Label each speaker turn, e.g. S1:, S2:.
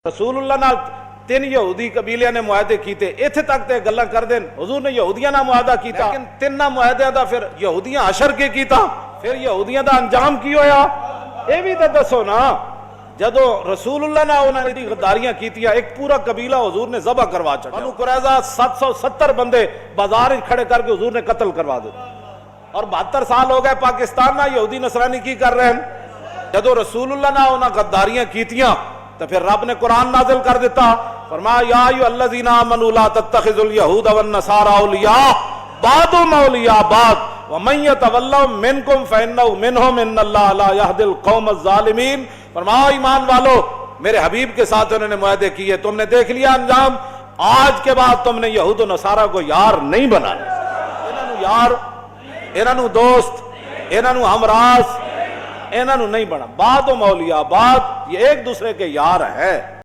S1: रसूलुल्लाह नाल तीन यहूदी कबीलियां ने मुआहदे कीते, इत्थे तक ते गल्लां कर देन हुजूर ने यहूदियां नाल मुआहदा कीता, लेकिन तिन्ना मुआहदियां दा फिर यहूदियां हशर के कीता, फिर यहूदियां दा अंजाम की होया ये भी तो दसो ना। जदों रसूलुल्लाह ने उन्होंने दी गद्दारियां कीतियां, एक पूरा कबीला हुजूर ने ज़बह करवा छड़ा। बनु कुरैज़ा 770 बंदे बाजार में खड़े करके हुजूर ने कत्ल करवा दिया। और 72 साल हो गए पाकिस्तान ना यहूदी नसरानी की कर रहे हैं। जदों रसूलुल्लाह ने उन्होंने गद्दारियां कीतियां तो फिर रब ने कुरान नाजिल कर दिता, फरमाया या अय्युहल्लज़ीना आमनू ला तत्तखिज़ुल यहूदा वन नसारा औलिया बादुहुम औलिया बाद व मन यतवल्लहु मिनकुम फइन्नहु मिनहुम इन्नल्लाह ला यहदिल कौमज़ ज़ालिमीन। फरमाया ईमान वालो, मेरे हबीब के साथ उन्होंने मुआहदे किए, तुमने देख लिया अंजाम, आज के बाद तुमने यहूद नसारा को यार नहीं बनाना। इन्होंने यार, इन्होंने दोस्त, इन्होंने हमराज, इन्होंने नहीं बना। बाद मौलिया बाद ये एक दूसरे के यार है।